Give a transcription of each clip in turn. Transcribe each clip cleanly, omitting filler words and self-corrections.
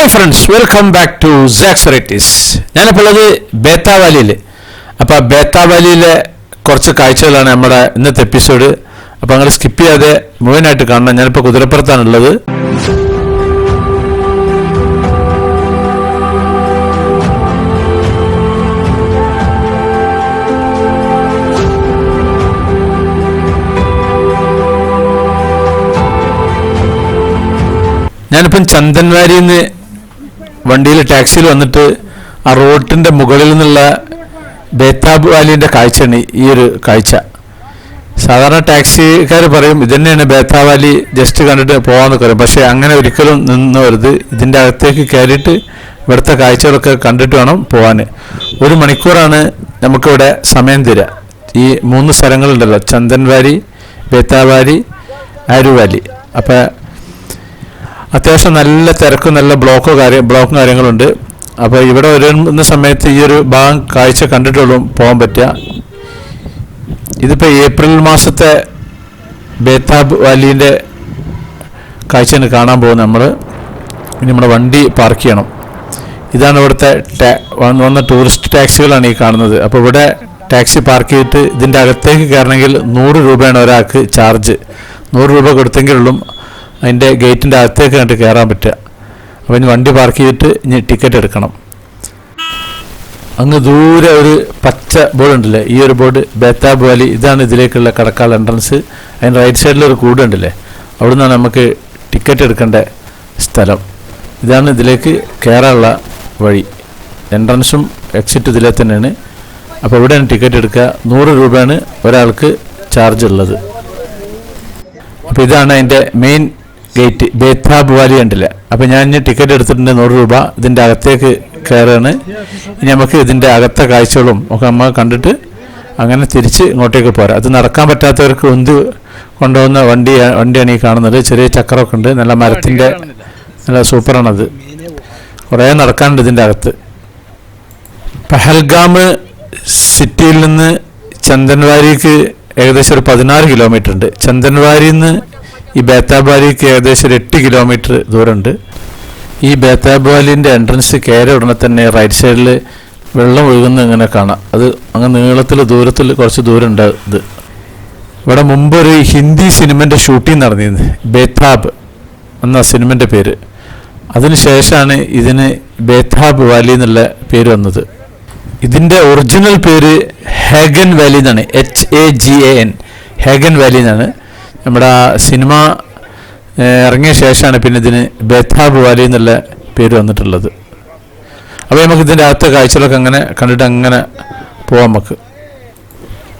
Hi friends, welcome back to sax varieties. ഞാനിപ്പോൾ ഉള്ളത് ബേത്താവാലിയിൽ. അപ്പോൾ ബേത്താവാലിയിലെ കുറച്ച് കാഴ്ചകളാണ് നമ്മുടെ ഇന്നത്തെ എപ്പിസോഡ്. അപ്പോൾ അങ്ങനെ സ്കിപ്പ് ചെയ്യാതെ മുഴുവനായിട്ട് കാണണം. ഞാനിപ്പോൾ കുതിരപ്പുറത്താണുള്ളത്. ഞാനിപ്പം ചന്ദൻവാരിയിൽ നിന്ന് വണ്ടിയിൽ ടാക്സിയിൽ വന്നിട്ട് ആ റോഡിൻ്റെ മുകളിൽ നിന്നുള്ള ബേത്താബ് വാലിൻ്റെ കാഴ്ചയാണ് ഈ ഒരു കാഴ്ച. സാധാരണ ടാക്സിക്കാർ പറയും ഇതന്നെയാണ് ബേത്താബ് വാലി, ജസ്റ്റ് കണ്ടിട്ട് പോകാമെന്ന് പറയും. പക്ഷേ അങ്ങനെ ഒരിക്കലും നിന്ന് വരുത്. ഇതിൻ്റെ അകത്തേക്ക് കയറിയിട്ട് ഇവിടുത്തെ കാഴ്ചകളൊക്കെ കണ്ടിട്ട് വേണം പോകാൻ. 1 മണിക്കൂറാണ് നമുക്കിവിടെ സമയം തരിക. ഈ 3 സ്ഥലങ്ങളുണ്ടല്ലോ, ചന്ദൻവാരി, ബേത്താബ് വാലി, ആരു വാലി. അപ്പോൾ അത്യാവശ്യം നല്ല തിരക്കും നല്ല ബ്ലോക്കും കാര്യങ്ങളുണ്ട്. അപ്പോൾ ഇവിടെ വരുന്ന സമയത്ത് ഈ ഒരു ഭാഗം കാഴ്ച കണ്ടിട്ടുള്ളൂ പോകാൻ പറ്റുക. ഇതിപ്പോൾ ഏപ്രിൽ മാസത്തെ ബേത്താബ് വാലിൻ്റെ കാഴ്ചയാണ് കാണാൻ പോകുന്നത്. ഇനി നമ്മുടെ വണ്ടി പാർക്ക് ചെയ്യണം. ഇതാണ് ഇവിടുത്തെ വന്ന ടൂറിസ്റ്റ് ടാക്സികളാണ് ഈ കാണുന്നത്. അപ്പോൾ ഇവിടെ ടാക്സി പാർക്ക് ചെയ്തിട്ട് ഇതിൻ്റെ അകത്തേക്ക് കയറണമെങ്കിൽ 100 രൂപയാണ് ഒരാൾക്ക് ചാർജ്. 100 രൂപ കൊടുത്തെങ്കിലുള്ളൂ അതിൻ്റെ ഗേറ്റിൻ്റെ അകത്തേക്ക് കണ്ടിട്ട് കയറാൻ പറ്റുക. അപ്പോൾ ഇനി വണ്ടി പാർക്ക് ചെയ്തിട്ട് ഇനി ടിക്കറ്റ് എടുക്കണം. അങ്ങ് ദൂരെ ഒരു പച്ച ബോർഡ് ഉണ്ടല്ലേ, ഈ ഒരു ബോർഡ് ബേത്താബ് വാലി. ഇതാണ് ഇതിലേക്കുള്ള കടക്കാൾ എൻട്രൻസ്. അതിൻ്റെ റൈറ്റ് സൈഡിലൊരു കൂട് ഉണ്ടല്ലേ, അവിടെ നിന്നാണ് നമുക്ക് ടിക്കറ്റ് എടുക്കേണ്ട സ്ഥലം. ഇതാണ് ഇതിലേക്ക് കയറാനുള്ള വഴി. എൻട്രൻസും എക്സിറ്റ് ഇതിലെ തന്നെയാണ്. അപ്പോൾ ഇവിടെയാണ് ടിക്കറ്റ് എടുക്കുക. 100 രൂപയാണ് ഒരാൾക്ക് ചാർജ് ഉള്ളത്. അപ്പോൾ ഇതാണ് അതിൻ്റെ മെയിൻ ഗേറ്റ്, ബേത്താബ് വാലി ഉണ്ടല്ല. അപ്പോൾ ഞാൻ ഇനി ടിക്കറ്റ് എടുത്തിട്ടുണ്ട് 100 രൂപ. ഇതിൻ്റെ അകത്തേക്ക് കയറുകയാണ്. ഇനി നമുക്ക് ഇതിൻ്റെ അകത്തെ കാഴ്ചകളും ഒക്കെ നമ്മൾ കണ്ടിട്ട് അങ്ങനെ തിരിച്ച് ഇങ്ങോട്ടേക്ക് പോരാം. അത് നടക്കാൻ പറ്റാത്തവർക്ക് ഉന്ത് കൊണ്ടുപോകുന്ന വണ്ടിയാണ് ഈ കാണുന്നത്. ചെറിയ ചക്രമൊക്കെ ഉണ്ട്, നല്ല മരത്തിൻ്റെ, നല്ല സൂപ്പറാണത്. കുറേ നടക്കാനുണ്ട് ഇതിൻ്റെ അകത്ത്. പഹൽഗാം സിറ്റിയിൽ നിന്ന് ചന്ദൻവാരിക്ക് ഏകദേശം ഒരു 16 കിലോമീറ്റർ ഉണ്ട്. ചന്ദൻവാരിയിൽ നിന്ന് ഈ ബേത്താബ് വാലിക്ക് ഏകദേശം ഒരു 8 കിലോമീറ്റർ ദൂരമുണ്ട്. ഈ ബേത്താബ് വാലിൻ്റെ എൻട്രൻസ് കയറി ഉടനെ തന്നെ റൈറ്റ് സൈഡിൽ വെള്ളം ഒഴുകുന്ന ഇങ്ങനെ കാണാം. അത് അങ്ങനെ നീളത്തിൽ ദൂരത്തിൽ കുറച്ച് ദൂരം ഉണ്ട്. ഇത് ഇവിടെ മുമ്പ് ഒരു ഹിന്ദി സിനിമൻ്റെ ഷൂട്ടിംഗ് നടന്നിരുന്നു, ബേത്താബ് എന്ന സിനിമൻ്റെ പേര്. അതിനുശേഷമാണ് ഇതിന് ബേത്താബ് വാലി എന്നുള്ള പേര് വന്നത്. ഇതിൻ്റെ ഒറിജിനൽ പേര് ഹേഗൻ വാലി എന്നാണ്, HAGAN, ഹേഗൻ വാലി എന്നാണ്. നമ്മുടെ സിനിമ ഇറങ്ങിയ ശേഷമാണ് പിന്നെ ഇതിന് ബേത്താബ് വാലി എന്നുള്ള പേര് വന്നിട്ടുള്ളത്. അപ്പോൾ നമുക്ക് ഇതിൻ്റെ അകത്തെ കാഴ്ചകളൊക്കെ അങ്ങനെ കണ്ടിട്ട് അങ്ങനെ പോവാം. നമുക്ക്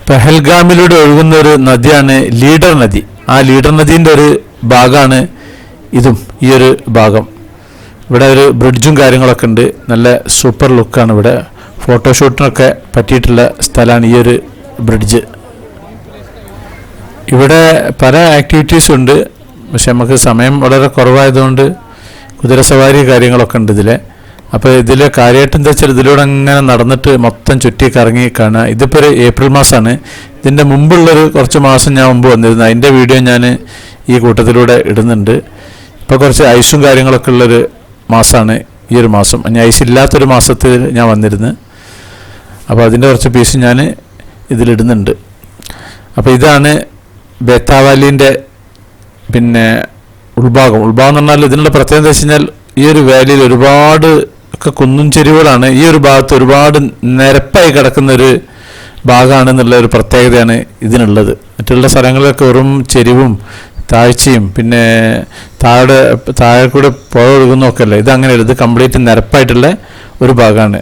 പെഹൽഗാമിലൂടെ ഒഴുകുന്ന ഒരു നദിയാണ് ലീഡർ നദി. ആ ലീഡർ നദീൻ്റെ ഒരു ഭാഗമാണ് ഇതും, ഈ ഒരു ഭാഗം. ഇവിടെ ഒരു ബ്രിഡ്ജും കാര്യങ്ങളൊക്കെ ഉണ്ട്. നല്ല സൂപ്പർ ലുക്കാണ്. ഇവിടെ ഫോട്ടോഷൂട്ടിനൊക്കെ പറ്റിയിട്ടുള്ള സ്ഥലമാണ് ഈ ഒരു ബ്രിഡ്ജ്. ഇവിടെ പല ആക്ടിവിറ്റീസും ഉണ്ട്. പക്ഷെ നമുക്ക് സമയം വളരെ കുറവായതുകൊണ്ട് കുതിരസവാരി കാര്യങ്ങളൊക്കെ ഉണ്ട് ഇതിലെ. അപ്പോൾ ഇതിൽ കാര്യമായിട്ട് എന്താ വെച്ചാൽ ഇതിലൂടെ അങ്ങനെ നടന്നിട്ട് മൊത്തം ചുറ്റി കറങ്ങി കാണുക. ഇതിപ്പോൾ ഒരു ഏപ്രിൽ മാസമാണ്. ഇതിൻ്റെ മുമ്പുള്ളൊരു കുറച്ച് മാസം ഞാൻ മുമ്പ് വന്നിരുന്നു. അതിൻ്റെ വീഡിയോ ഞാൻ ഈ കൂട്ടത്തിലൂടെ ഇടുന്നുണ്ട്. ഇപ്പോൾ കുറച്ച് ഐസും കാര്യങ്ങളൊക്കെ ഉള്ളൊരു മാസമാണ് ഈ ഒരു മാസം. ഇനി ഐസ് ഇല്ലാത്തൊരു മാസത്തിൽ ഞാൻ വന്നിരുന്നു. അപ്പോൾ അതിൻ്റെ കുറച്ച് പീസ് ഞാൻ ഇതിലിടുന്നുണ്ട്. അപ്പോൾ ഇതാണ് ബേത്താബ് വാലിൻ്റെ പിന്നെ ഉൾഭാഗം എന്ന് പറഞ്ഞാൽ ഇതിനുള്ള പ്രത്യേകത എന്ന് വെച്ച് കഴിഞ്ഞാൽ ഈ ഒരു വാലിയിൽ ഒരുപാട് ഒക്കെ കുന്നും ചെരിവുകളാണ്. ഈ ഒരു ഭാഗത്ത് ഒരുപാട് നിരപ്പായി കിടക്കുന്ന ഒരു ഭാഗമാണെന്നുള്ള ഒരു പ്രത്യേകതയാണ് ഇതിനുള്ളത്. മറ്റുള്ള സ്ഥലങ്ങളിലൊക്കെ വെറും ചെരിവും താഴ്ചയും പിന്നെ താഴെ കൂടെ പുഴ ഒഴുകുന്നൊക്കെ അല്ലേ. ഇതങ്ങനെ ഇത് കംപ്ലീറ്റ് നിരപ്പായിട്ടുള്ള ഒരു ഭാഗമാണ്.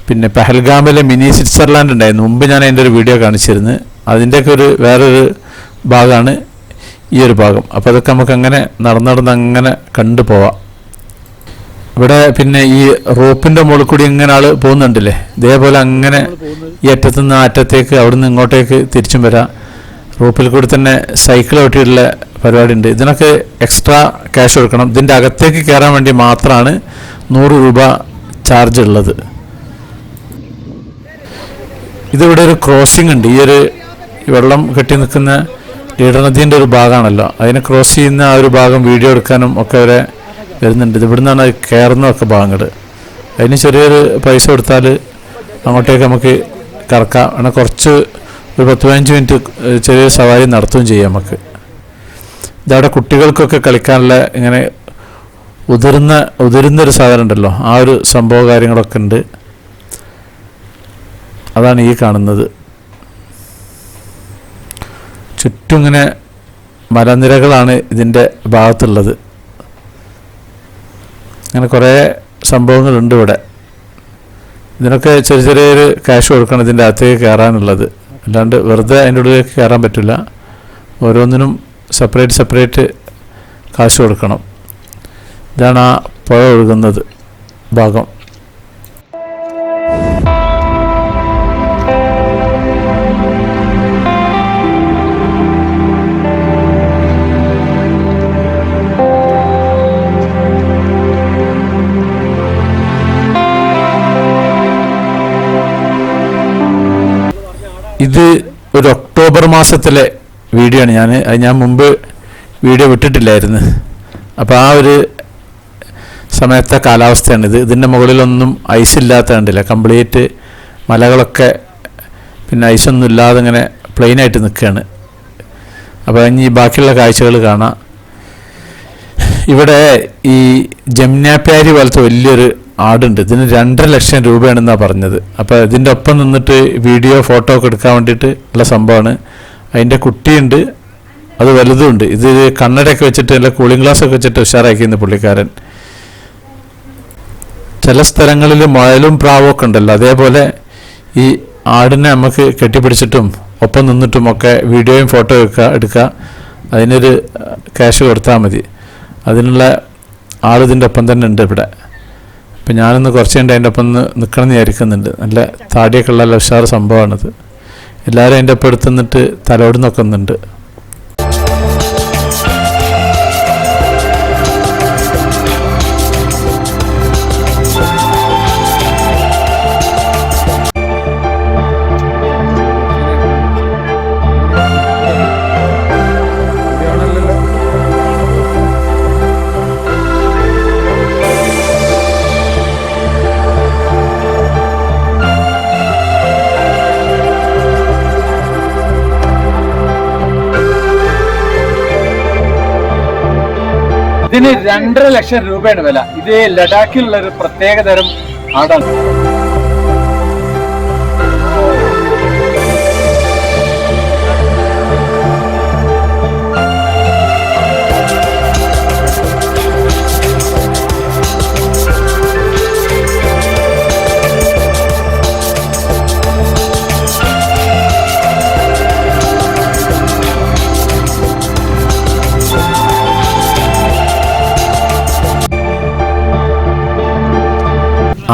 പിന്നെ പെഹൽഗാമിലെ മിനി സ്വിറ്റ്സർലാൻഡ് ഉണ്ടായിരുന്നു മുമ്പ്, ഞാൻ അതിൻ്റെ ഒരു വീഡിയോ കാണിച്ചിരുന്നു. അതിൻ്റെയൊക്കെ ഒരു വേറൊരു ഭാഗമാണ് ഈ ഒരു ഭാഗം. അപ്പോൾ അതൊക്കെ നമുക്ക് അങ്ങനെ നടന്ന് അങ്ങനെ കണ്ടു പോവാം. ഇവിടെ പിന്നെ ഈ റോപ്പിൻ്റെ മുകളിൽ കൂടി ഇങ്ങനെ ആൾ പോകുന്നുണ്ടല്ലേ, ഇതേപോലെ അങ്ങനെ ഈ അറ്റത്തു നിന്ന് ആ അറ്റത്തേക്ക് അവിടുന്ന് ഇങ്ങോട്ടേക്ക് തിരിച്ചും വരാം. റോപ്പിൽ കൂടി തന്നെ സൈക്കിൾ ഓട്ടിയുള്ള പരിപാടി ഉണ്ട്. ഇതിനൊക്കെ എക്സ്ട്രാ ക്യാഷ് കൊടുക്കണം. ഇതിൻ്റെ അകത്തേക്ക് കയറാൻ വേണ്ടി മാത്രമാണ് 100 രൂപ ചാർജ് ഉള്ളത്. ഇതിവിടെ ഒരു ക്രോസിംഗ് ഉണ്ട്. ഈ ഒരു വെള്ളം കെട്ടി നിൽക്കുന്ന ലീഡർ നദീൻ്റെ ഒരു ഭാഗമാണല്ലോ, അതിനെ ക്രോസ് ചെയ്യുന്ന ആ ഒരു ഭാഗം വീഡിയോ എടുക്കാനും ഒക്കെ അവരെ വരുന്നുണ്ട്. ഇത് ഇവിടുന്നാണ് കയറുന്നതൊക്കെ ഭാഗങ്ങൾ. അതിന് ചെറിയൊരു പൈസ കൊടുത്താൽ അങ്ങോട്ടേക്ക് നമുക്ക് കറക്കാം. അങ്ങനെ കുറച്ച് ഒരു 10-15 മിനിറ്റ് ചെറിയൊരു സവാരി നടത്തുകയും ചെയ്യാം നമുക്ക്. ഇതവിടെ കുട്ടികൾക്കൊക്കെ കളിക്കാനുള്ള ഇങ്ങനെ ഉതിരുന്നൊരു സാധനം ഉണ്ടല്ലോ, ആ ഒരു സംഭവ കാര്യങ്ങളൊക്കെ ഉണ്ട്. അതാണ് ഈ കാണുന്നത്. ചുറ്റും ഇങ്ങനെ മലനിരകളാണ് ഇതിൻ്റെ ഭാഗത്തുള്ളത്. അങ്ങനെ കുറേ സംഭവങ്ങളുണ്ട് ഇവിടെ. ഇതിനൊക്കെ ചെറിയൊരു ക്യാഷ് കൊടുക്കണം ഇതിൻ്റെ അകത്തേക്ക് കയറാനുള്ളത്. അല്ലാണ്ട് വെറുതെ അതിൻ്റെ ഉള്ളിലേക്ക് കയറാൻ പറ്റില്ല. ഓരോന്നിനും സെപ്പറേറ്റ് കാശ് കൊടുക്കണം. ഇതാണ് ആ പുഴ ഒഴുകുന്നത് ഭാഗം. ഇത് ഒരു ഒക്ടോബർ മാസത്തിലെ വീഡിയോ ആണ്. ഞാൻ മുമ്പ് വീഡിയോ വിട്ടിട്ടില്ലായിരുന്നു. അപ്പോൾ ആ ഒരു സമയത്തെ കാലാവസ്ഥയാണിത്. ഇതിൻ്റെ മുകളിലൊന്നും ഐസില്ലാത്ത കണ്ടില്ല, കംപ്ലീറ്റ് മലകളൊക്കെ പിന്നെ ഐസൊന്നും ഇല്ലാതെ ഇങ്ങനെ പ്ലെയിനായിട്ട് നിൽക്കുകയാണ്. അപ്പോൾ ഇനി ബാക്കിയുള്ള കാഴ്ചകൾ കാണാം. ഇവിടെ ഈ ജംനാപ്യാരി പോലത്തെ വലിയൊരു ആടുണ്ട്. ഇതിന് 2.5 ലക്ഷം രൂപയാണെന്നാണ് പറഞ്ഞത്. അപ്പോൾ ഇതിൻ്റെ ഒപ്പം നിന്നിട്ട് വീഡിയോ ഫോട്ടോ ഒക്കെ എടുക്കാൻ വേണ്ടിയിട്ട് ഉള്ള സംഭവമാണ്. അതിൻ്റെ കുട്ടിയുണ്ട്, അത് വലുതുമുണ്ട്. ഇത് കണ്ണടയൊക്കെ വെച്ചിട്ട് അല്ല കൂളിംഗ് ഗ്ലാസ്സൊക്കെ വെച്ചിട്ട് ഉഷാറാക്കിയിരുന്നു പുള്ളിക്കാരൻ. ചില സ്ഥലങ്ങളിൽ മുയലും പ്രാവും ഒക്കെ ഉണ്ടല്ലോ, അതേപോലെ ഈ ആടിനെ നമുക്ക് കെട്ടിപ്പിടിച്ചിട്ടും ഒപ്പം നിന്നിട്ടും ഒക്കെ വീഡിയോയും ഫോട്ടോ എടുക്കുക. അതിനൊരു ക്യാഷ് കൊടുത്താൽ മതി. അതിനുള്ള ആളിതിൻ്റെ ഒപ്പം തന്നെ ഉണ്ട് ഇവിടെ. അപ്പം ഞാനൊന്ന് കുറച്ച് കഴിഞ്ഞ് അതിൻ്റെ ഒപ്പം നിൽക്കണം എന്ന് വിചാരിക്കുന്നുണ്ട്. നല്ല താടിയൊക്കെ ഉള്ള ഉഷാറ് സംഭവമാണിത്. എല്ലാവരും അതിൻ്റെ ഒപ്പം എടുത്ത് നിന്നിട്ട് തലോട് നോക്കുന്നുണ്ട്. ഇതിന് 2.5 ലക്ഷം രൂപയാണ് വില. ഇത് ലഡാക്കിലുള്ള ഒരു പ്രത്യേക തരം ആടാണ്.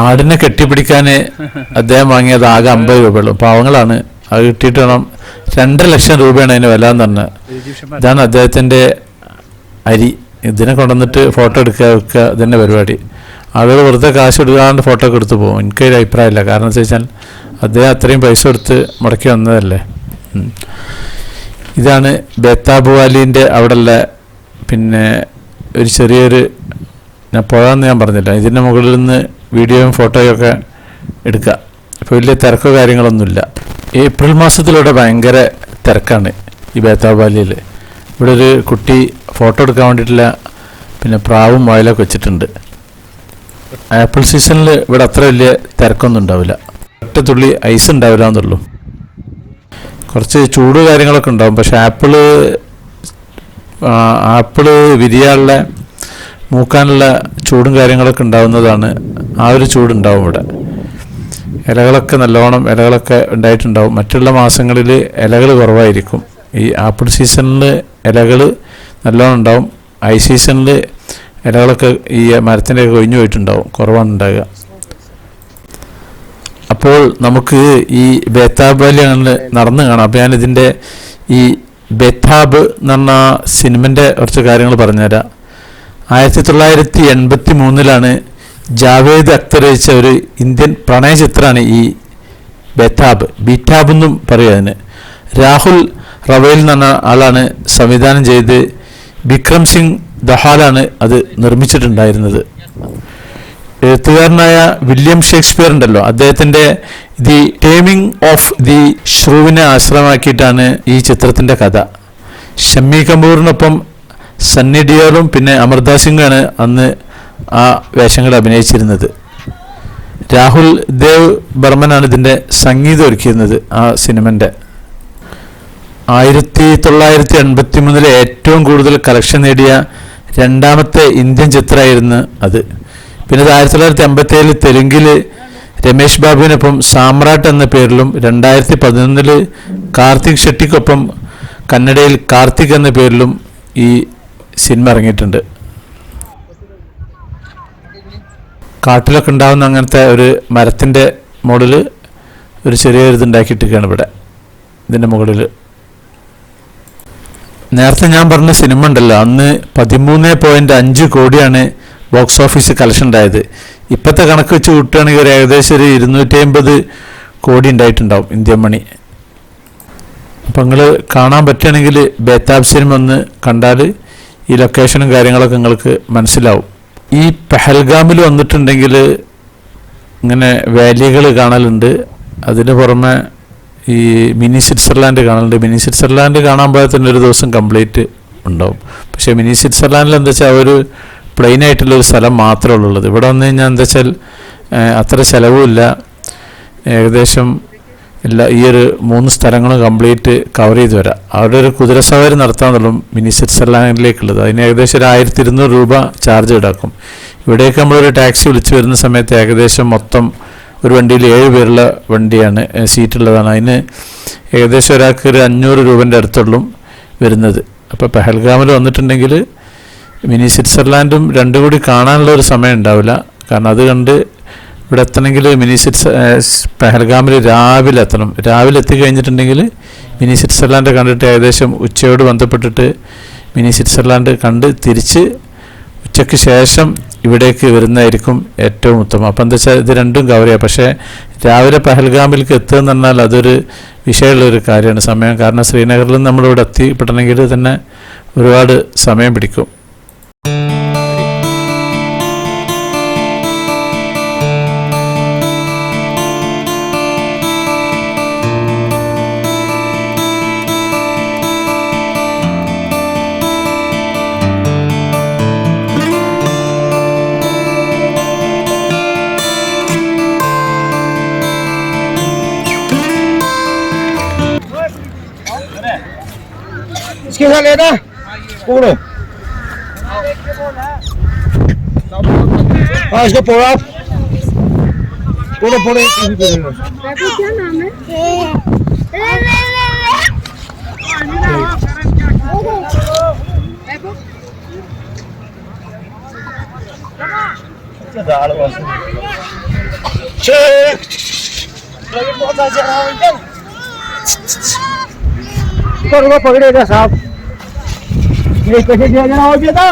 ആടിനെ കെട്ടിപ്പിടിക്കാൻ അദ്ദേഹം വാങ്ങിയത് ആകെ 50 രൂപയുള്ളൂ. പാവങ്ങളാണ്. അത് കിട്ടിയിട്ട് വേണം. 2.5 ലക്ഷം രൂപയാണ് അതിന് വില എന്ന് പറഞ്ഞത്. ഇതാണ് അദ്ദേഹത്തിൻ്റെ അരി. ഇതിനെ കൊണ്ടുവന്നിട്ട് ഫോട്ടോ എടുക്കുക വെക്കുക ഇതിൻ്റെ പരിപാടി. ആളുകൾ വെറുതെ കാശ് എടുക്കാണ്ട് ഫോട്ടോ ഒക്കെ എടുത്ത് പോകും. എനിക്കൊരു അഭിപ്രായമില്ല. കാരണം എന്താ വെച്ചാൽ അദ്ദേഹം അത്രയും പൈസ കൊടുത്ത് മുടക്കി വന്നതല്ലേ. ഇതാണ് ബേതാബ് വാലിൻ്റെ അവിടെയുള്ള പിന്നെ ഒരു ചെറിയൊരു പുഴയെന്ന് ഞാൻ പറഞ്ഞില്ല. ഇതിൻ്റെ മുകളിൽ നിന്ന് വീഡിയോയും ഫോട്ടോയും ഒക്കെ എടുക്കുക. ഇപ്പോൾ വലിയ തിരക്കോ കാര്യങ്ങളൊന്നുമില്ല. ഏപ്രിൽ മാസത്തിലൂടെ ഭയങ്കര തിരക്കാണ് ഈ ബേതാബ് വാലിയിൽ. ഇവിടെ ഒരു കുട്ടി ഫോട്ടോ എടുക്കാൻ വേണ്ടിയിട്ടുള്ള പിന്നെ പ്രാവും മുയലൊക്കെ വെച്ചിട്ടുണ്ട്. ആപ്പിൾ സീസണിൽ ഇവിടെ അത്ര വലിയ തിരക്കൊന്നും ഉണ്ടാവില്ല. ഒറ്റ തുള്ളി ഐസ് ഉണ്ടാവില്ല എന്നുള്ളൂ. കുറച്ച് ചൂട് കാര്യങ്ങളൊക്കെ ഉണ്ടാവും. പക്ഷെ ആപ്പിള് വിരിയാനുള്ള മൂക്കാനുള്ള ചൂടും കാര്യങ്ങളൊക്കെ ഉണ്ടാവുന്നതാണ്. ആ ഒരു ചൂടുണ്ടാവും ഇവിടെ. ഇലകളൊക്കെ ഇലകളൊക്കെ ഉണ്ടായിട്ടുണ്ടാവും. മറ്റുള്ള മാസങ്ങളിൽ ഇലകൾ കുറവായിരിക്കും. ഈ ആപ്പിൾ സീസണിൽ ഇലകൾ നല്ലോണം ഉണ്ടാവും. ഹൈ സീസണിൽ ഇലകളൊക്കെ ഈ മരത്തിൻ്റെയൊക്കെ ഒഴിഞ്ഞു പോയിട്ടുണ്ടാവും, കുറവാണ് ഉണ്ടാകുക. അപ്പോൾ നമുക്ക് ഈ ബേതാബ് വാലി നടന്ന് കാണാം. അപ്പോൾ ഞാനിതിൻ്റെ ഈ ബേതാബ് എന്ന് പറഞ്ഞ സിനിമൻ്റെ കുറച്ച് കാര്യങ്ങൾ പറഞ്ഞുതരാം. 1983 ജാവേദ് അക്തർ രചിച്ച ഒരു ഇന്ത്യൻ പ്രണയ ചിത്രമാണ് ഈ ബീറ്റാബ് എന്നും പറയും അതിന്. രാഹുൽ റവയിൽ എന്ന് പറഞ്ഞ ആളാണ് സംവിധാനം ചെയ്ത് വിക്രം സിംഗ് ദഹാലാണ് അത് നിർമ്മിച്ചിട്ടുണ്ടായിരുന്നത്. എഴുത്തുകാരനായ വില്യം ഷേക്സ്പിയർ ഉണ്ടല്ലോ, അദ്ദേഹത്തിൻ്റെ ദി ടേമിംഗ് ഓഫ് ദി ഷ്രൂവിനെ ആശ്രയമാക്കിയിട്ടാണ് ഈ ചിത്രത്തിൻ്റെ കഥ. ഷമ്മി കപൂറിനൊപ്പം സണ്ണി ഡിയോളും പിന്നെ അമൃത സിംഗാണ് അന്ന് ആ വേഷങ്ങൾ അഭിനയിച്ചിരുന്നത്. രാഹുൽ ദേവ് ബർമനാണ് ഇതിൻ്റെ സംഗീതം ഒരുക്കിയിരുന്നത് ആ സിനിമൻ്റെ. 1983 ഏറ്റവും കൂടുതൽ കളക്ഷൻ നേടിയ രണ്ടാമത്തെ ഇന്ത്യൻ ചിത്രമായിരുന്നു അത്. പിന്നെ 1957 തെലുങ്കിൽ രമേശ് ബാബുവിനൊപ്പം സാമ്രാട്ട് എന്ന പേരിലും 2011 കാർത്തിക് ഷെട്ടിക്കൊപ്പം കന്നഡയിൽ കാർത്തിക് എന്ന പേരിലും ഈ സിനിമ ഇറങ്ങിയിട്ടുണ്ട്. കാട്ടിലൊക്കെ ഉണ്ടാകുന്ന അങ്ങനത്തെ ഒരു മരത്തിൻ്റെ മോഡൽ ഒരു ചെറിയൊരു ഇതുണ്ടാക്കിയിട്ടൊക്കെയാണ് ഇവിടെ ഇതിൻ്റെ മുകളിൽ. നേരത്തെ ഞാൻ പറഞ്ഞ സിനിമ ഉണ്ടല്ലോ, അന്ന് 13.5 കോടിയാണ് ബോക്സ് ഓഫീസ് കളക്ഷൻ ഉണ്ടായത്. ഇപ്പോഴത്തെ കണക്ക് വെച്ച് കൂട്ടുകയാണെങ്കിൽ ഒരു ഏകദേശം ഒരു 250 കോടി ഉണ്ടായിട്ടുണ്ടാവും ഇന്ത്യൻ മണി. അപ്പം നിങ്ങൾ കാണാൻ പറ്റുകയാണെങ്കിൽ ബേതാബ് സിനിമ ഒന്ന് കണ്ടാൽ ഈ ലൊക്കേഷനും കാര്യങ്ങളൊക്കെ നിങ്ങൾക്ക് മനസ്സിലാവും. ഈ പെഹൽഗാമിൽ വന്നിട്ടുണ്ടെങ്കിൽ ഇങ്ങനെ വാലികൾ കാണലുണ്ട്. അതിന് പുറമെ ഈ മിനി സ്വിറ്റ്സർലാൻഡ് കാണലുണ്ട്. മിനി സ്വിറ്റ്സർലാൻഡ് കാണാൻ പോയാൽ തന്നെ ഒരു ദിവസം കംപ്ലീറ്റ് ഉണ്ടാവും. പക്ഷേ മിനി സ്വിറ്റ്സർലാൻഡിൽ എന്താ വെച്ചാൽ ഒരു പ്ലെയിൻ ആയിട്ടുള്ളൊരു സ്ഥലം മാത്രമേ ഉള്ളത്. ഇവിടെ വന്നു കഴിഞ്ഞാൽ എന്താ വെച്ചാൽ അത്ര ചിലവുമില്ല. ഏകദേശം ഈ ഒരു 3 സ്ഥലങ്ങളും കംപ്ലീറ്റ് കവർ ചെയ്ത് വരാം. അവിടെ ഒരു കുതിരസവാരി നടത്താമെന്നുള്ളൂ മിനി സ്വിറ്റ്സർലാൻഡിലേക്കുള്ളത്. അതിന് ഏകദേശം 1200 രൂപ ചാർജ് ഈടാക്കും. ഇവിടേക്ക് നമ്മളൊരു ടാക്സി വിളിച്ച് വരുന്ന സമയത്ത് ഏകദേശം മൊത്തം ഒരു വണ്ടിയിൽ 7 പേരുള്ള വണ്ടിയാണ്, സീറ്റുള്ളതാണ്. അതിന് ഏകദേശം ഒരാൾക്ക് ഒരു 500 രൂപേൻ്റെ അടുത്തുള്ളൂ വരുന്നത്. അപ്പോൾ പെഹൽഗാമിൽ വന്നിട്ടുണ്ടെങ്കിൽ മിനി സ്വിറ്റ്സർലാൻഡും രണ്ടും കൂടി കാണാനുള്ള ഒരു സമയം ഉണ്ടാവില്ല. കാരണം അത് കണ്ട് ഇവിടെ എത്തണമെങ്കിൽ പെഹൽഗാമിൽ രാവിലെ എത്തണം. രാവിലെ എത്തിക്കഴിഞ്ഞിട്ടുണ്ടെങ്കിൽ മിനി സ്വിറ്റ്സർലാൻഡ് കണ്ടിട്ട് ഏകദേശം ഉച്ചയോട് ബന്ധപ്പെട്ടിട്ട് മിനി സ്വിറ്റ്സർലാൻഡ് കണ്ട് തിരിച്ച് ഉച്ചയ്ക്ക് ശേഷം ഇവിടേക്ക് വരുന്നതായിരിക്കും ഏറ്റവും ഉത്തമം. അപ്പം എന്താ വെച്ചാൽ ഇത് രണ്ടും കവർ ചെയ്യാം. പക്ഷേ രാവിലെ പെഹൽഗാമിലേക്ക് എത്തുക എന്ന് പറഞ്ഞാൽ അതൊരു വിഷയമുള്ളൊരു കാര്യമാണ്, സമയം. കാരണം ശ്രീനഗറിൽ നമ്മളിവിടെ എത്തിപ്പെടണമെങ്കിൽ തന്നെ ഒരുപാട് സമയം പിടിക്കും. इसके साथ लेना पूरा हाँ इसको पूरा पूरा पूरा क्या नाम है? दाल पकड़ेगा साहब, ये कैसे दिया जाना हो गया था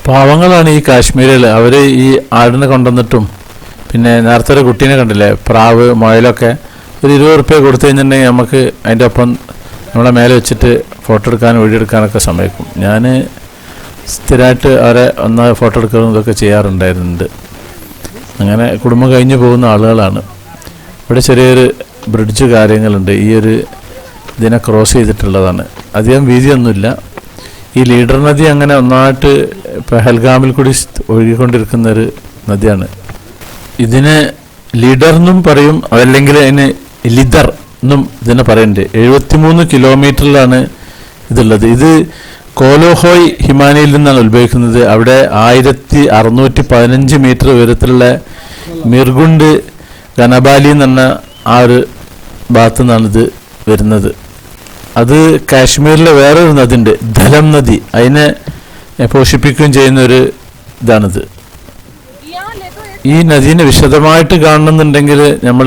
പാവങ്ങളാണ് ഈ കാശ്മീരിൽ. അവർ ഈ ആടിനെ കൊണ്ടുവന്നിട്ടും പിന്നെ നേരത്തെ ഒരു കുട്ടീനെ കണ്ടില്ലേ, പ്രാവ് മുയലൊക്കെ, ഒരു 20 റുപ്യ കൊടുത്തു കഴിഞ്ഞിട്ടുണ്ടെങ്കിൽ നമുക്ക് അതിൻ്റെ ഒപ്പം നമ്മളെ മേലെ വെച്ചിട്ട് ഫോട്ടോ എടുക്കാനും വീഡിയോ എടുക്കാനൊക്കെ സമ്മതിക്കും. ഞാൻ സ്ഥിരമായിട്ട് അവരെ ഒന്ന് ഫോട്ടോ എടുക്കുന്നതൊക്കെ ചെയ്യാറുണ്ടായിരുന്നുണ്ട്. അങ്ങനെ കുടുംബം കഴിഞ്ഞ് പോകുന്ന ആളുകളാണ്. ഇവിടെ ചെറിയൊരു ബ്രിഡ്ജ് കാര്യങ്ങളുണ്ട്. ഈ ഒരു ഇതിനെ ക്രോസ് ചെയ്തിട്ടുള്ളതാണ്. അധികം വീതിയൊന്നുമില്ല. ഈ ലീഡർ നദി അങ്ങനെ ഒന്നായിട്ട് പെഹൽഗാമിൽ കൂടി ഒഴുകിക്കൊണ്ടിരിക്കുന്നൊരു നദിയാണ്. ഇതിന് ലീഡർ എന്നും പറയും, അതല്ലെങ്കിൽ അതിന് ലിദർ എന്നും ഇതിനെ പറയുന്നുണ്ട്. 73 കിലോമീറ്ററിലാണ് ഇതുള്ളത്. ഇത് കോലോഹോയ് ഹിമാനിയിൽ നിന്നാണ് ഉത്ഭവിക്കുന്നത്. അവിടെ 1615 മീറ്റർ ഉയരത്തിലുള്ള മിർഗുണ്ട് ഗനബാലി എന്ന് പറഞ്ഞ ആ ഒരു ഭാഗത്തു നിന്നാണ് ഇത് വരുന്നത്. അത് കാശ്മീരിലെ വേറൊരു നദി ഉണ്ട്, ധലം നദി, അതിനെ പോഷിപ്പിക്കുകയും ചെയ്യുന്നൊരു ഇതാണിത്. ഈ നദീനെ വിശദമായിട്ട് കാണണമെന്നുണ്ടെങ്കിൽ നമ്മൾ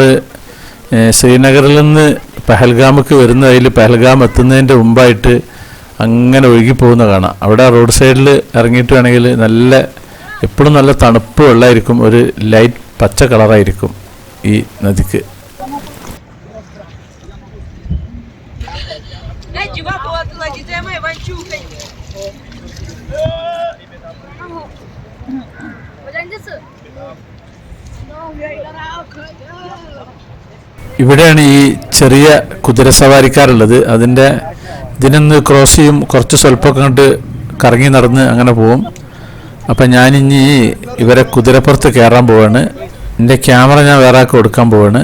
ശ്രീനഗറിൽ നിന്ന് പഹൽഗാമക്ക് വരുന്ന അതിൽ പഹൽഗാം എത്തുന്നതിൻ്റെ മുമ്പായിട്ട് അങ്ങനെ ഒഴുകിപ്പോകുന്ന കാണാം. അവിടെ റോഡ് സൈഡിൽ ഇറങ്ങിയിട്ട് വേണമെങ്കിൽ നല്ല എപ്പോഴും നല്ല തണുപ്പ് വെള്ളമായിരിക്കും, ഒരു ലൈറ്റ് പച്ച കളറായിരിക്കും ഈ നദിക്ക്. ഇവിടെയാണ് ഈ ചെറിയ കുതിരസവാരിക്കാരുള്ളത്. ഇതിനൊന്ന് ക്രോസ് ചെയ്യും, കുറച്ച് സ്വല്പമൊക്കെ കണ്ട് കറങ്ങി നടന്ന് അങ്ങനെ പോവും. അപ്പം ഞാനിനി ഇവരെ കുതിരപ്പുറത്ത് കയറാൻ പോവാണ്. എൻ്റെ ക്യാമറ ഞാൻ വേറെ ആൾക്ക് കൊടുക്കാൻ പോവാണ്.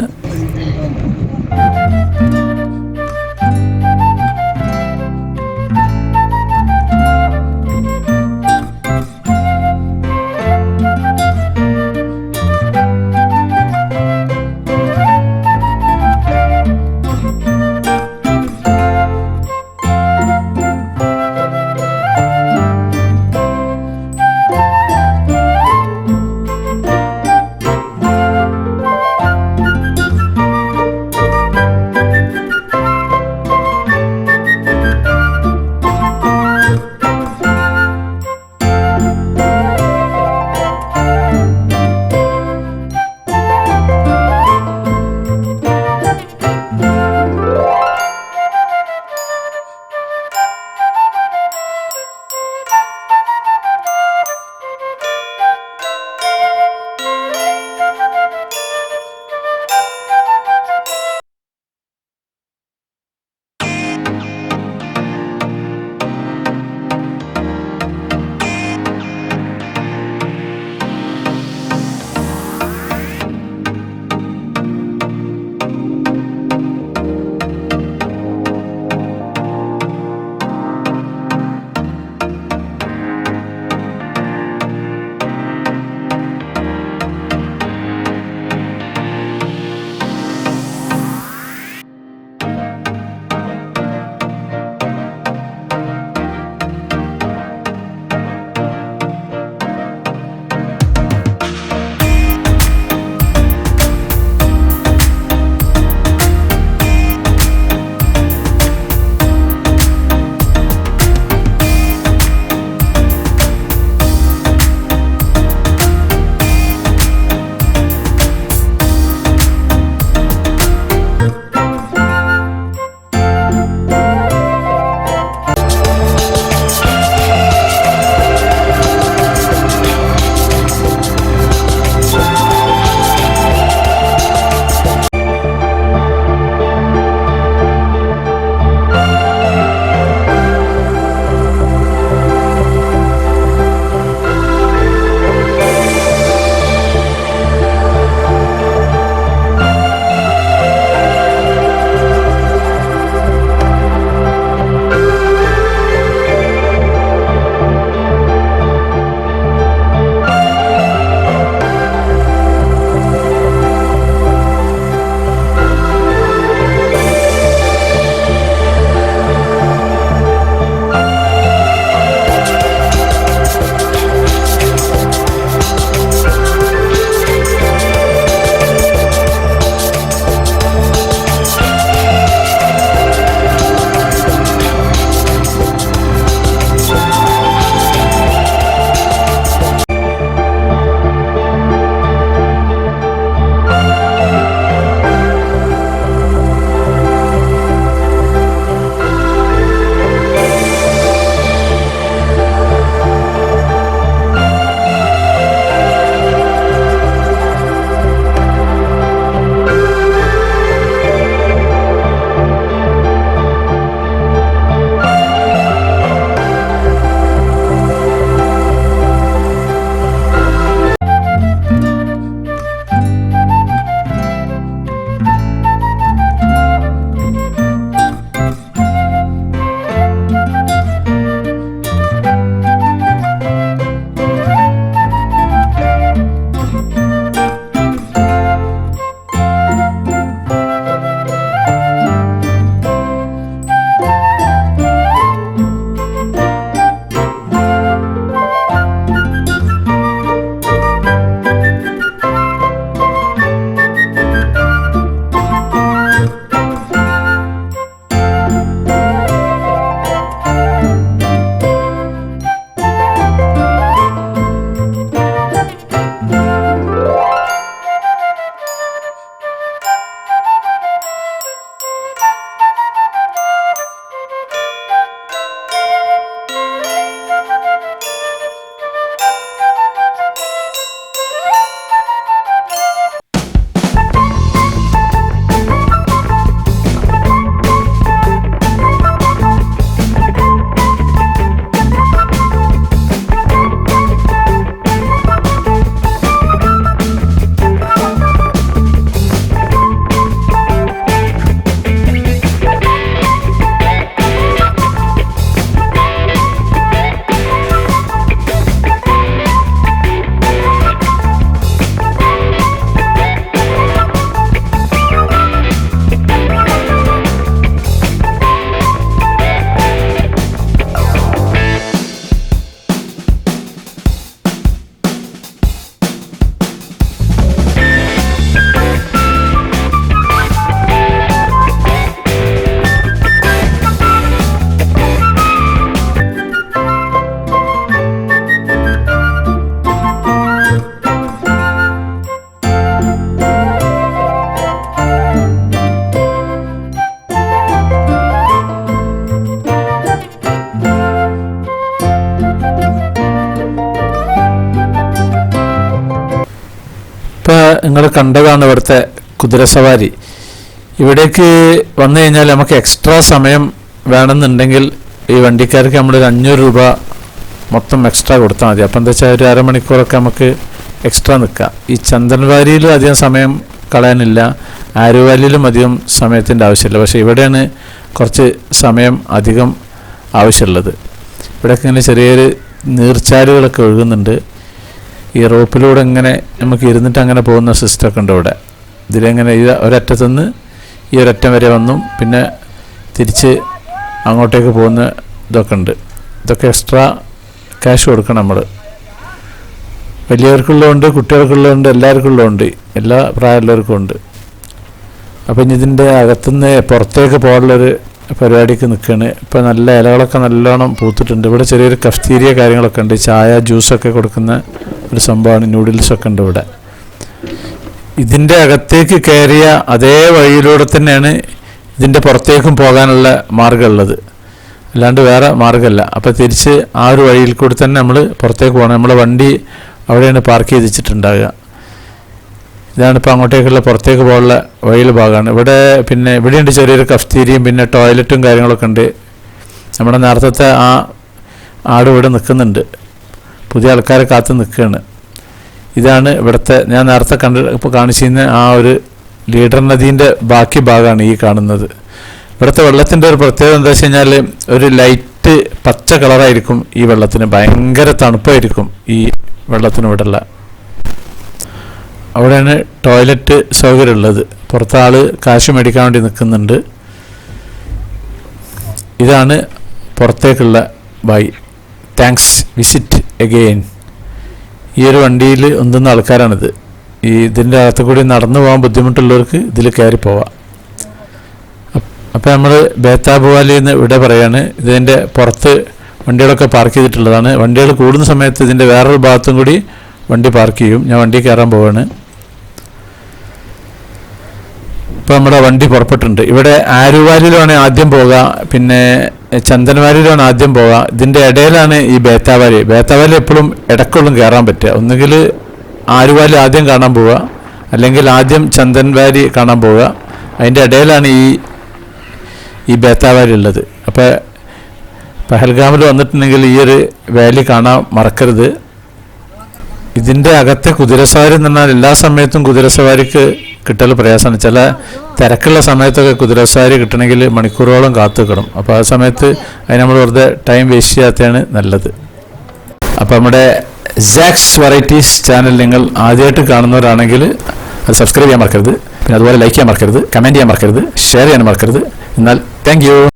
നിങ്ങൾ കണ്ടതാണ് ഇവിടുത്തെ കുതിരസവാരി. ഇവിടേക്ക് വന്നു കഴിഞ്ഞാൽ നമുക്ക് എക്സ്ട്രാ സമയം വേണമെന്നുണ്ടെങ്കിൽ ഈ വണ്ടിക്കാർക്ക് നമ്മളൊരു 500 രൂപ മൊത്തം എക്സ്ട്രാ കൊടുത്താൽ മതി. അപ്പം എന്താ വെച്ചാൽ ഒരു അരമണിക്കൂറൊക്കെ നമുക്ക് എക്സ്ട്രാ നിൽക്കാം. ഈ ചന്ദൻവാരിയിലും അധികം സമയം കളയാനില്ല, ആരുവാലിയിലും അധികം സമയത്തിൻ്റെ ആവശ്യമില്ല. പക്ഷേ ഇവിടെയാണ് കുറച്ച് സമയം അധികം ആവശ്യമുള്ളത്. ഇവിടെയൊക്കെ ഇങ്ങനെ ചെറിയൊരു നീർച്ചാലുകളൊക്കെ ഒഴുകുന്നുണ്ട്. ഈ റോപ്പിലൂടെ ഇങ്ങനെ നമുക്ക് ഇരുന്നിട്ട് അങ്ങനെ പോകുന്ന സിസ്റ്റമൊക്കെ ഉണ്ട് ഇവിടെ. ഇതിലെങ്ങനെ ഈ ഒരറ്റത്തുനിന്ന് ഈ ഒരറ്റം വരെ വന്നു പിന്നെ തിരിച്ച് അങ്ങോട്ടേക്ക് പോകുന്ന ഇതൊക്കെ ഉണ്ട്. ഇതൊക്കെ എക്സ്ട്രാ ക്യാഷ് കൊടുക്കണം നമ്മൾ. വലിയവർക്കുള്ളതുണ്ട്, കുട്ടികൾക്കുള്ളതുണ്ട്, എല്ലാവർക്കുള്ളതുണ്ട്, എല്ലാ പ്രായമുള്ളവർക്കും ഉണ്ട്. അപ്പം ഇനി ഇതിൻ്റെ അകത്തുനിന്ന് പുറത്തേക്ക് പോകാനുള്ളൊരു പരിപാടിക്ക് നിൽക്കുകയാണ്. ഇപ്പോൾ നല്ല ഇലകളൊക്കെ നല്ലോണം പൂത്തിട്ടുണ്ട്. ഇവിടെ ചെറിയൊരു കഫ്തീരിയ കാര്യങ്ങളൊക്കെ ഉണ്ട്. ചായ ജ്യൂസൊക്കെ കൊടുക്കുന്ന ഒരു സംഭവമാണ്. നൂഡിൽസൊക്കെ ഉണ്ട് ഇവിടെ. ഇതിൻ്റെ അകത്തേക്ക് കയറിയ അതേ വഴിയിലൂടെ തന്നെയാണ് ഇതിൻ്റെ പുറത്തേക്കും പോകാനുള്ള മാർഗ്ഗമുള്ളത്, അല്ലാണ്ട് വേറെ മാർഗ്ഗമല്ല. അപ്പോൾ തിരിച്ച് ആ ഒരു വഴിയിൽ കൂടി തന്നെ നമ്മൾ പുറത്തേക്ക് പോകണം. നമ്മളെ വണ്ടി അവിടെയാണ് പാർക്ക് ചെയ്ത് വെച്ചിട്ടുണ്ടാകുക. ഇതാണിപ്പോൾ അങ്ങോട്ടേക്കുള്ള പുറത്തേക്ക് പോകാനുള്ള വഴിയിലെ ഭാഗമാണ്. ഇവിടെ പിന്നെ ഇവിടെയുണ്ട് ചെറിയൊരു കഫ്തീരിയും പിന്നെ ടോയ്ലറ്റും കാര്യങ്ങളൊക്കെ ഉണ്ട്. നമ്മുടെ നേരത്തെ ആ ആട് ഇവിടെ നിൽക്കുന്നുണ്ട്, പുതിയ ആൾക്കാരെ കാത്ത് നിൽക്കുകയാണ്. ഇതാണ് ഇവിടുത്തെ ഞാൻ നേരത്തെ ഇപ്പോൾ കാണിച്ചിരുന്ന ആ ഒരു ലീഡർ നദീൻ്റെ ബാക്കി ഭാഗമാണ് ഈ കാണുന്നത്. ഇവിടുത്തെ വെള്ളത്തിൻ്റെ ഒരു പ്രത്യേകത എന്താ വെച്ച് കഴിഞ്ഞാൽ ഒരു ലൈറ്റ് പച്ച കളറായിരിക്കും ഈ വെള്ളത്തിന്. ഭയങ്കര തണുപ്പായിരിക്കും ഈ വെള്ളത്തിന് ഇവിടെയുള്ള. അവിടെയാണ് ടോയ്ലറ്റ് സൗകര്യം ഉള്ളത്. പുറത്തെ ആൾ കാശ് മേടിക്കാൻ വേണ്ടി നിൽക്കുന്നുണ്ട്. ഇതാണ് പുറത്തേക്കുള്ള ബൈ. Thanks, visit again. ഈ ഒരു വണ്ടിയിൽ ഒന്നുന്ന ആൾക്കാരാണിത്. ഇതിൻ്റെ അകത്ത് കൂടി നടന്നു പോകാൻ ബുദ്ധിമുട്ടുള്ളവർക്ക് ഇതിൽ കയറി പോവാം. അപ്പോൾ നമ്മൾ ബേത്താബുവാലി എന്ന് ഇവിടെ പറയാണ്. ഇതിൻ്റെ പുറത്ത് വണ്ടികളൊക്കെ പാർക്ക് ചെയ്തിട്ടുള്ളതാണ്. വണ്ടികൾ കൂടുന്ന സമയത്ത് ഇതിൻ്റെ വേറൊരു ഭാഗത്തും കൂടി വണ്ടി പാർക്ക് ചെയ്യും. ഞാൻ വണ്ടി കയറാൻ പോവാണ്. ഇപ്പോൾ നമ്മുടെ വണ്ടി പുറപ്പെട്ടിട്ടുണ്ട്. ഇവിടെ ആരുവാലിയിലാണ് ആദ്യം പോവുക, പിന്നെ ചന്ദൻവാലിയിലാണ് ആദ്യം പോവുക. ഇതിൻ്റെ ഇടയിലാണ് ഈ ബേത്താവാലി. ബേത്താവാലി എപ്പോഴും ഇടയ്ക്കുള്ളും കയറാൻ പറ്റുക. ഒന്നുകിൽ ആരുവാലി ആദ്യം കാണാൻ പോവുക, അല്ലെങ്കിൽ ആദ്യം ചന്ദൻവാലി കാണാൻ പോവുക. അതിൻ്റെ ഇടയിലാണ് ഈ ബേത്താവാലി ഉള്ളത്. അപ്പോൾ പഹൽഗാമിൽ വന്നിട്ടുണ്ടെങ്കിൽ ഈ ഒരു വാലി കാണാൻ മറക്കരുത്. ഇതിൻ്റെ അകത്തെ കുതിരസവാരി എന്ന് പറഞ്ഞാൽ എല്ലാ സമയത്തും കുതിരസവാരിക്ക് കിട്ടൽ പ്രയാസമാണ്. ചില തിരക്കുള്ള സമയത്തൊക്കെ കുതിരസവാരി കിട്ടണമെങ്കിൽ മണിക്കൂറോളം കാത്തു നിൽക്കണം. അപ്പോൾ ആ സമയത്ത് അതിന് നമ്മൾ വെറുതെ ടൈം വേസ്റ്റ് ചെയ്യാത്തതാണ് നല്ലത്. അപ്പോൾ നമ്മുടെ സാക്സ് വെറൈറ്റീസ് ചാനൽ നിങ്ങൾ ആദ്യമായിട്ട് കാണുന്നവരാണെങ്കിൽ അത് സബ്സ്ക്രൈബ് ചെയ്യാൻ മറക്കരുത്. പിന്നെ അതുപോലെ ലൈക്ക് ചെയ്യാൻ മറക്കരുത്, കമൻറ്റ് ചെയ്യാൻ മറക്കരുത്, ഷെയർ ചെയ്യാൻ മറക്കരുത്. എന്നാൽ താങ്ക് യു.